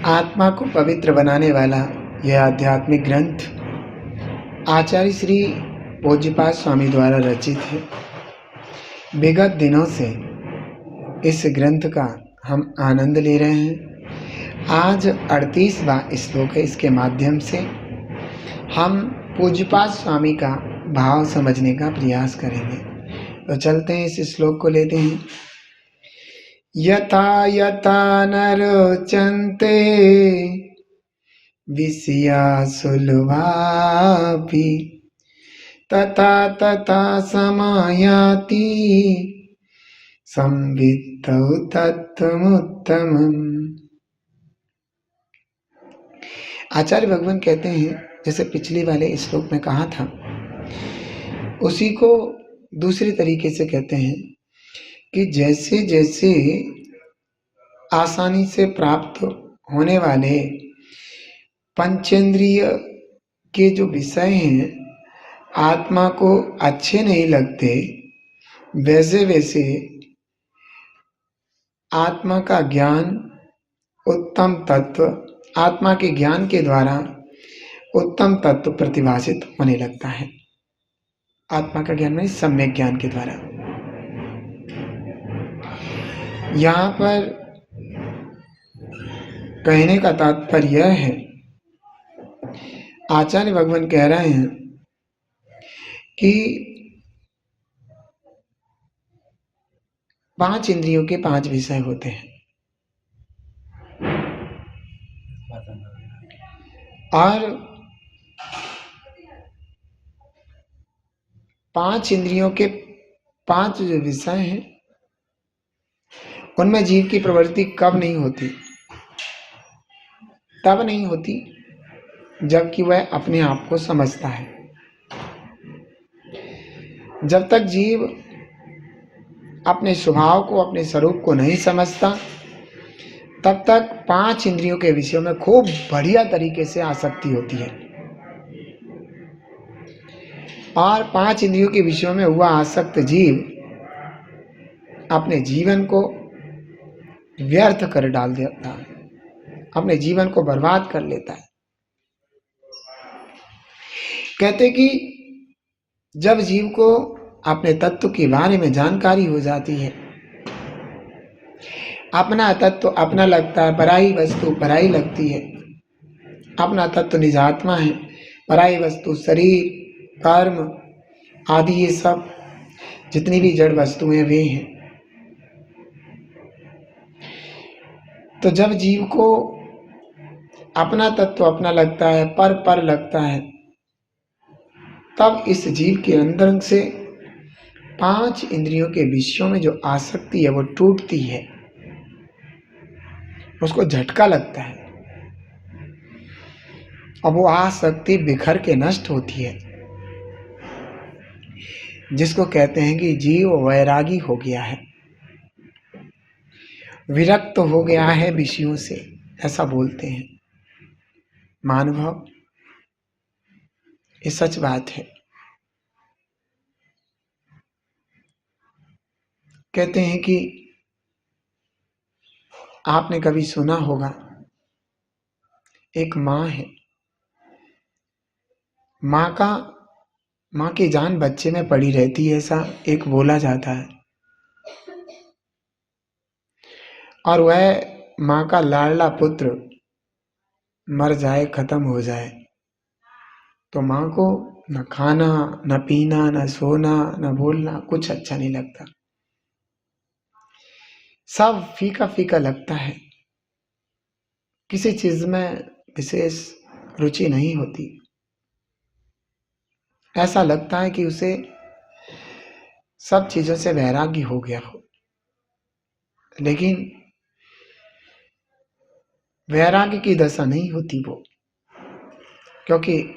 आत्मा को पवित्र बनाने वाला यह आध्यात्मिक ग्रंथ आचार्य श्री पूज्यपाद स्वामी द्वारा रचित है। विगत दिनों से इस ग्रंथ का हम आनंद ले रहे हैं। आज 38वां श्लोक है। इसके माध्यम से हम पूज्यपाद स्वामी का भाव समझने का प्रयास करेंगे। तो चलते हैं, इस श्लोक को लेते हैं। यथा यथा न रोचन्ते विषया सुलभापि तथा तथा समायाति संवित्तौ तत्त्वमुत्तमम्। आचार्य भगवान कहते हैं, जैसे पिछली वाले श्लोक में कहा था, उसी को दूसरी तरीके से कहते हैं कि जैसे जैसे आसानी से प्राप्त होने वाले पंचेंद्रिय के जो विषय हैं आत्मा को अच्छे नहीं लगते, वैसे वैसे आत्मा का ज्ञान, उत्तम तत्व, आत्मा के ज्ञान के द्वारा उत्तम तत्व प्रतिभाषित होने लगता है। आत्मा का ज्ञान में सम्यक ज्ञान के द्वारा। यहाँ पर कहने का तात्पर्य यह है, आचार्य भगवान कह रहे हैं कि 5 इंद्रियों के 5 विषय होते हैं और 5 इंद्रियों के 5 जो विषय हैं उनमें जीव की प्रवृत्ति कब नहीं होती? तब नहीं होती जबकि वह अपने आप को समझता है। जब तक जीव अपने स्वभाव को, अपने स्वरूप को नहीं समझता, तब तक 5 इंद्रियों के विषयों में खूब बढ़िया तरीके से आसक्ति होती है और 5 इंद्रियों के विषयों में हुआ आसक्त जीव अपने जीवन को व्यर्थ कर डाल देता है, अपने जीवन को बर्बाद कर लेता है। कहते कि जब जीव को अपने तत्व के बारे में जानकारी हो जाती है, अपना तत्व अपना लगता है, पराई वस्तु पराई लगती है। अपना तत्व निजात्मा है, पराई वस्तु शरीर, कर्म आदि ये सब जितनी भी जड़ वस्तुएं वे हैं। तो जब जीव को अपना तत्व अपना लगता है, पर लगता है, तब इस जीव के अंदर से 5 इंद्रियों के विषयों में जो आसक्ति है वो टूटती है, उसको झटका लगता है और वो आसक्ति बिखर के नष्ट होती है, जिसको कहते हैं कि जीव वैरागी हो गया है, विरक्त हो गया है विषयों से, ऐसा बोलते हैं महानुभाव। ये सच बात है। कहते हैं कि आपने कभी सुना होगा, एक माँ है, माँ की जान बच्चे में पड़ी रहती है, ऐसा एक बोला जाता है। और वह माँ का लाडला पुत्र मर जाए, खत्म हो जाए, तो माँ को न खाना, न पीना, न सोना, न बोलना कुछ अच्छा नहीं लगता। सब फीका फीका लगता है, किसी चीज में विशेष रुचि नहीं होती। ऐसा लगता है कि उसे सब चीजों से वैराग्य हो गया हो। लेकिन वैराग्य की दशा नहीं होती वो, क्योंकि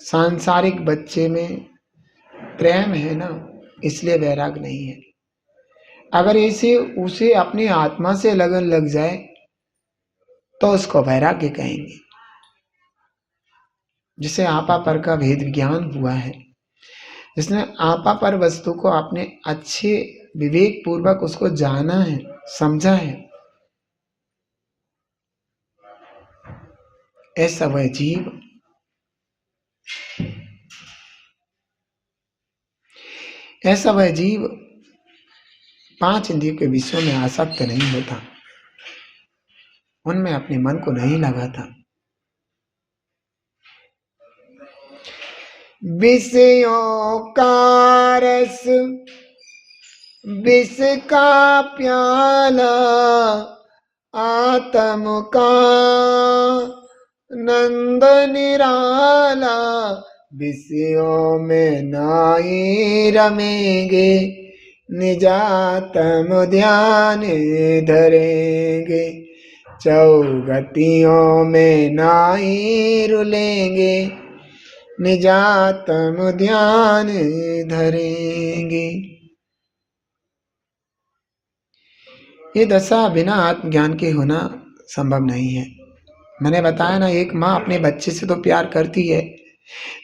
सांसारिक बच्चे में प्रेम है ना, इसलिए वैराग नहीं है। अगर ऐसे उसे अपनी आत्मा से लगन लग जाए तो उसको वैराग्य कहेंगे। जिसे आपा पर का भेद ज्ञान हुआ है, जिसने आपा पर वस्तु को आपने अच्छे विवेक पूर्वक उसको जाना है, समझा है, ऐसा वह जीव पांच इंद्रियों के विषयों में आसक्त नहीं होता, उनमें अपने मन को नहीं लगाता। विषयों का रस विष का प्याला, आत्म का नंद निराला। विषयों में नाई रमेंगे, निजात्म ध्यान धरेंगे। चौगतियों में नाई रुलेंगे, निजात्म ध्यान धरेंगे। ये दशा बिना आत्मज्ञान के होना संभव नहीं है। मैंने बताया ना, एक माँ अपने बच्चे से तो प्यार करती है,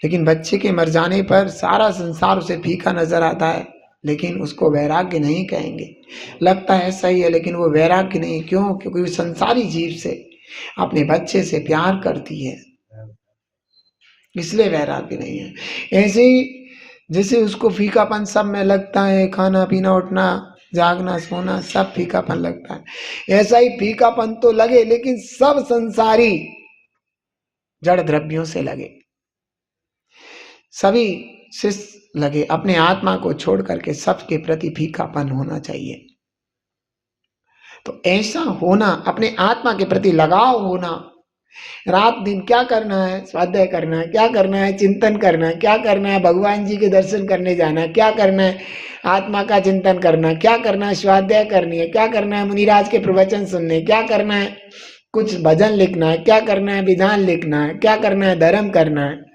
लेकिन बच्चे के मर जाने पर सारा संसार उसे फीका नजर आता है, लेकिन उसको वैराग्य नहीं कहेंगे। लगता है सही है, लेकिन वो वैराग्य नहीं। क्यों? क्योंकि वो संसारी जीव से, अपने बच्चे से प्यार करती है, इसलिए वैराग्य नहीं है। ऐसे ही जैसे उसको फीकापन सब में लगता है, खाना पीना उठना जागना सोना सब फीकापन लगता है, ऐसा ही फीकापन तो लगे, लेकिन सब संसारी जड़ द्रव्यों से लगे, सभी से लगे। अपने आत्मा को छोड़ करके सबके प्रति फीकापन होना चाहिए। तो ऐसा होना, अपने आत्मा के प्रति लगाव होना। रात दिन क्या करना है? स्वाध्याय करना है। क्या करना है? चिंतन करना है। क्या करना है? भगवान जी के दर्शन करने जाना है। क्या करना है? आत्मा का चिंतन करना। क्या करना है? स्वाध्याय करनी है। क्या करना है? मुनिराज के प्रवचन सुनने। क्या करना है? कुछ भजन लिखना है। क्या करना है? विधान लिखना है। क्या करना है? धर्म करना है।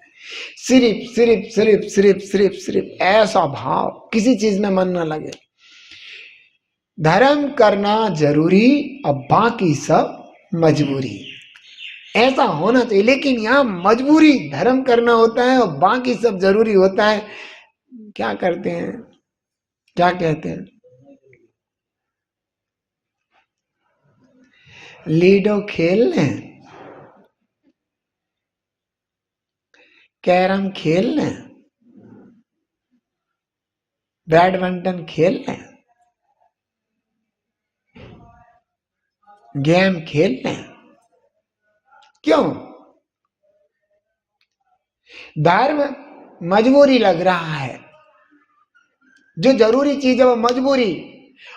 सिर्फ सिर्फ सिर्फ सिर्फ सिर्फ सिर्फ ऐसा भाव, किसी चीज में मन न लगे। धर्म करना जरूरी और बाकी सब मजबूरी, ऐसा होना चाहिए। लेकिन यहाँ मजबूरी धर्म करना होता है और बाकी सब जरूरी होता है। क्या करते हैं, क्या कहते हैं, लीडो खेल लें, कैरम खेल लें, बैडमिंटन खेल लें, गेम खेल लें। क्यों? धर्म मजबूरी लग रहा है। जो जरूरी चीज है वो मजबूरी,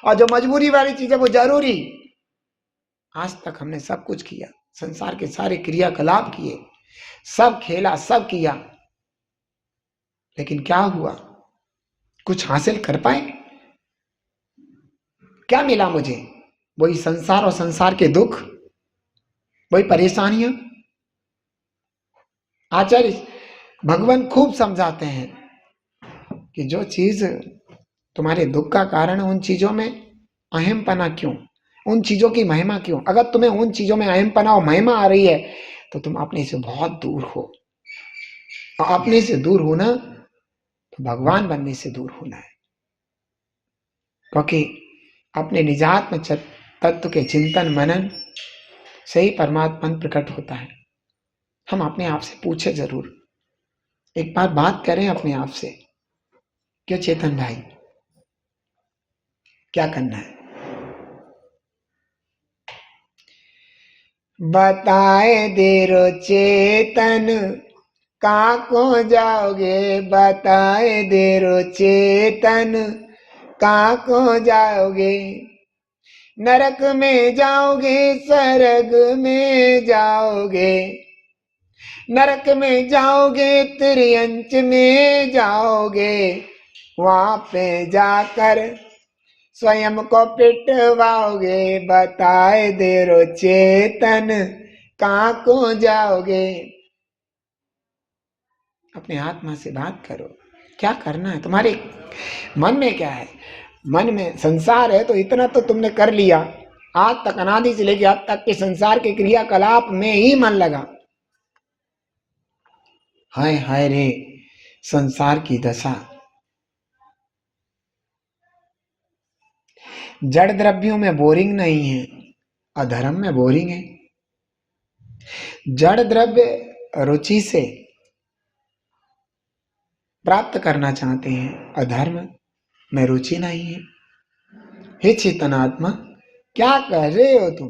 और जो मजबूरी वाली चीज है वो जरूरी। आज तक हमने सब कुछ किया, संसार के सारे क्रियाकलाप किए, सब खेला, सब किया, लेकिन क्या हुआ? कुछ हासिल कर पाए? क्या मिला मुझे? वही संसार और संसार के दुख, वही परेशानियां। आचार्य भगवान खूब समझाते हैं कि जो चीज तुम्हारे दुख का कारण है, उन चीजों में अहमपना क्यों, उन चीजों की महिमा क्यों? अगर तुम्हें उन चीजों में अहमपना और महिमा आ रही है तो तुम अपने से बहुत दूर हो, और अपने से दूर होना तो भगवान बनने से दूर होना है। क्योंकि अपने निजात्म तत्व के चिंतन मनन से ही परमात्मा प्रकट होता है। हम अपने आप से पूछे जरूर, एक बार बात करें अपने आप से, क्यों चेतन भाई, क्या करना है? बताए देरो चेतन, कहाँ को जाओगे? बताए देरो चेतन, कहाँ को जाओगे? नरक में जाओगे, स्वर्ग में जाओगे? नरक में जाओगे, त्रियंच में जाओगे? वहां पे जाकर स्वयं को पिटवाओगे। बताए देरो चेतन, कहाँ को जाओगे? अपने आत्मा से बात करो, क्या करना है? तुम्हारे मन में क्या है? मन में संसार है तो इतना तो तुमने कर लिया। आज तक, अनादि से लेकर अब तक के संसार के क्रियाकलाप में ही मन लगा। हाय हाय रे संसार की दशा। जड़ द्रव्यों में बोरिंग नहीं है, अधर्म में बोरिंग है। जड़ द्रव्य रुचि से प्राप्त करना चाहते हैं, अधर्म में रुचि नहीं है। हे चेतनात्मा, क्या कर रहे हो तुम?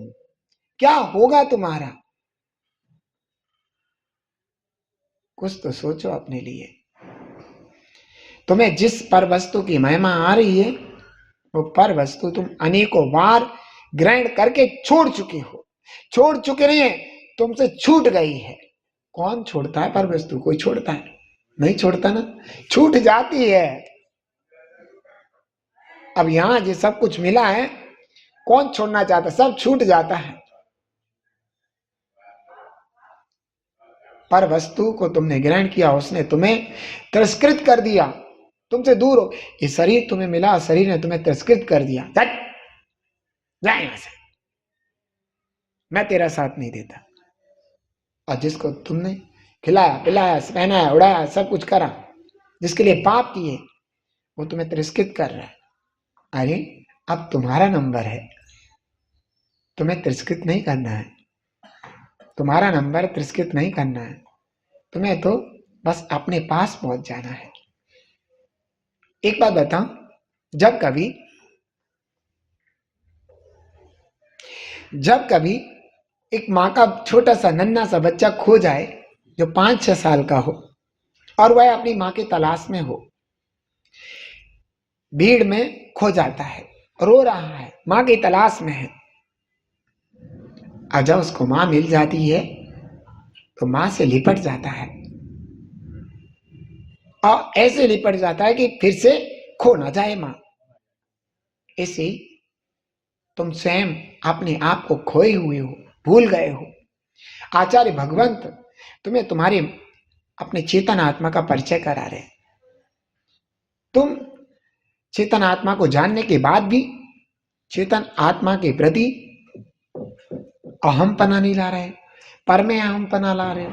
क्या होगा तुम्हारा? कुछ तो सोचो अपने लिए। तुम्हें जिस पर वस्तु की महिमा आ रही है, वो पर वस्तु तुम अनेकों बार ग्रहण करके छोड़ चुके हो। छोड़ चुके नहीं है, तुमसे छूट गई है। कौन छोड़ता है पर वस्तु? कोई छोड़ता है? नहीं छोड़ता ना, छूट जाती है। अब यहां जो सब कुछ मिला है, कौन छोड़ना चाहता? सब छूट जाता है। पर वस्तु को तुमने ग्रहण किया, उसने तुम्हें तिरस्कृत कर दिया, तुमसे दूर हो। ये शरीर तुम्हें मिला, शरीर ने तुम्हें तिरस्कृत कर दिया। जा यहां से, मैं तेरा साथ नहीं देता। और जिसको तुमने खिलाया पिलाया पहनाया उड़ाया सब कुछ करा, जिसके लिए पाप किए, वो तुम्हें तिरस्कृत कर रहा है। अरे अब तुम्हारा नंबर है, तुम्हें तिरस्कृत नहीं करना है। तुम्हारा नंबर तिरस्कृत नहीं करना है, तुम्हें तो बस अपने पास पहुंच जाना है। एक बात बताऊं, जब कभी एक माँ का छोटा सा नन्हा सा बच्चा खो जाए, जो 5-6 साल का हो, और वह अपनी माँ की तलाश में हो, भीड़ में खो जाता है, रो रहा है, माँ की तलाश में है। और जब उसको माँ मिल जाती है तो माँ से लिपट जाता है, और ऐसे लिपट जाता है कि फिर से खो ना जाए माँ। ऐसे ही तुम स्वयं अपने आप को खोए हुए हो, भूल गए हो। आचार्य भगवंत तुम्हें तुम्हारे अपने चेतन आत्मा का परिचय करा रहे। तुम चेतन आत्मा को जानने के बाद भी चेतन आत्मा के प्रति अहमपना नहीं ला रहे, पर में अहमपना ला रहे हो।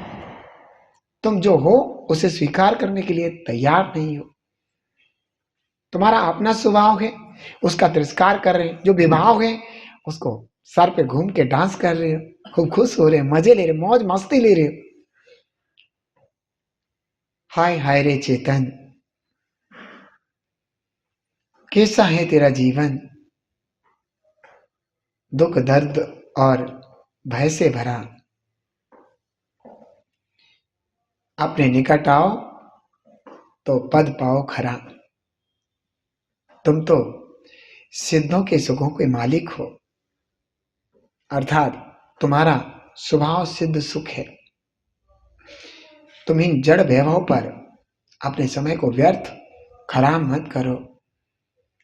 तुम जो हो उसे स्वीकार करने के लिए तैयार नहीं हो। तुम्हारा अपना स्वभाव है, उसका तिरस्कार कर रहे हो। जो विभाव है, उसको सर पे घूम के डांस कर रहे हो, खूब खुश हो रहे हो, मजे ले रहे हो, मौज मस्ती ले रहे हो। हाय हाय रे चेतन, कैसा है तेरा जीवन? दुख दर्द और भय से भरा। अपने निकट आओ तो पद पाओ खरा। तुम तो सिद्धों के सुखों के मालिक हो, अर्थात तुम्हारा स्वभाव सिद्ध सुख है। तुम इन जड़ वैभव पर अपने समय को व्यर्थ खराब मत करो,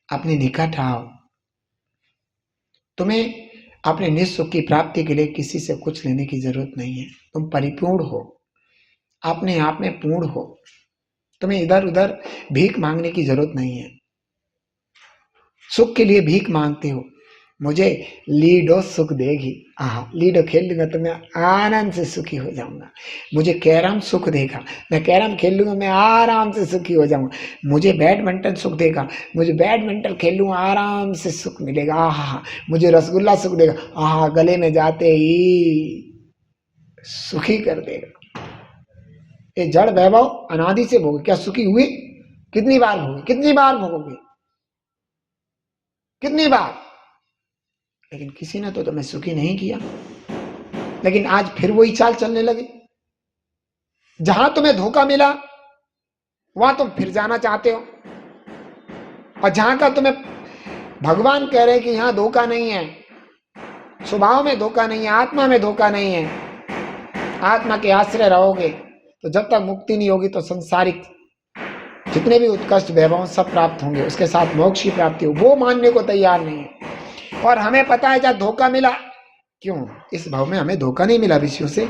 अपने निकट आओ। तुम्हें अपने निःसुख की प्राप्ति के लिए किसी से कुछ लेने की जरूरत नहीं है। तुम परिपूर्ण हो, अपने आप में पूर्ण हो। तुम्हें इधर उधर भीख मांगने की जरूरत नहीं है। सुख के लिए भीख मांगते हो, मुझे लीडो सुख देगी। लीडो खेल लूंगा तो मैं आनंद से सुखी हो जाऊंगा। मुझे कैरम सुख देगा, मैं कैरम खेल लूंगा, मैं आराम से सुखी हो जाऊंगा। मुझे बैडमिंटन सुख देगा, मुझे बैडमिंटन खेल लूंगा, आराम से सुख मिलेगा। मुझे रसगुल्ला सुख देगा, गले में जाते ही सुखी कर देगा। ये जड़ वैभव अनादि से भोगे। क्या सुखी हुए? कितनी बार भोगे, कितनी बार भोगोगे, कितनी बार? लेकिन किसी ने तो तुम्हें सुखी नहीं किया। लेकिन आज फिर वही चाल चलने लगे। जहां तुम्हें धोखा मिला वहां तुम फिर जाना चाहते हो, और जहां का तुम्हें भगवान कह रहे हैं कि यहां धोखा नहीं है, स्वभाव में धोखा नहीं है, आत्मा में धोखा नहीं है, आत्मा के आश्रय रहोगे तो जब तक मुक्ति नहीं होगी तो संसारिक जितने भी उत्कृष्ट वैभव सब प्राप्त होंगे, उसके साथ मोक्ष की प्राप्ति हो, वो मानने को तैयार नहीं है। और हमें पता है जब धोखा मिला, क्यों इस भाव में हमें धोखा नहीं मिला विषयों से?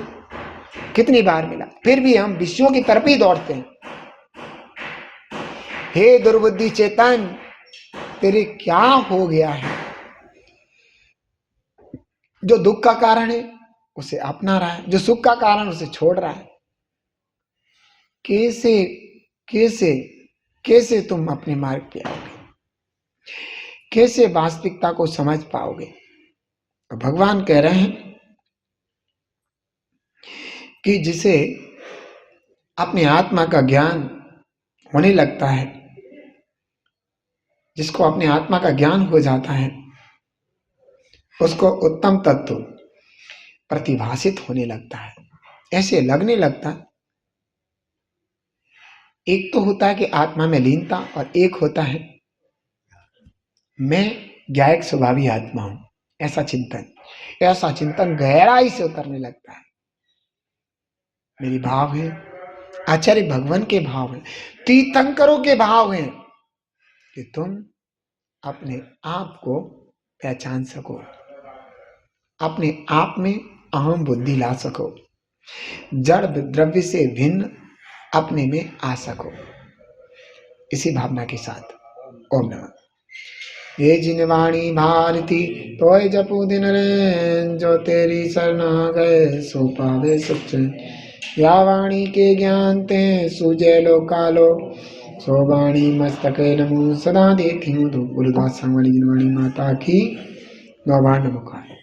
कितनी बार मिला, फिर भी हम विषयों की तरफ ही दौड़ते हैं। हे दुर्बुद्धि चेतन, तेरे क्या हो गया है? जो दुख का कारण है उसे अपना रहा है, जो सुख का कारण उसे छोड़ रहा है। कैसे कैसे कैसे तुम अपने मार्ग पे आओगे? कैसे वास्तविकता को समझ पाओगे? भगवान कह रहे हैं कि जिसे अपनी आत्मा का ज्ञान होने लगता है, जिसको अपनी आत्मा का ज्ञान हो जाता है, उसको उत्तम तत्व प्रतिभासित होने लगता है, ऐसे लगने लगता है। एक तो होता है कि आत्मा में लीनता, और एक होता है मैं ज्ञायक स्वभावी आत्मा हूं, ऐसा चिंतन गहराई से उतरने लगता है। मेरी भाव है, आचार्य भगवान के भाव हैं, तीर्थंकरों के भाव हैं कि तुम अपने आप को पहचान सको, अपने आप में अहम बुद्धि ला सको, जड़ द्रव्य से भिन्न अपने में आ सको। इसी भावना के साथ ओम नमः। ये जिनवाणी भारती तोय जपू दिन रे, जो तेरी शरणा गए सो पावे सुख। या वाणी के ज्ञान ते सूझे लो कालो, सो वाणी मस्तक नमो सदा देखी धूप गुरुदास वाणी जिनवाणी माता की नौबार नमो।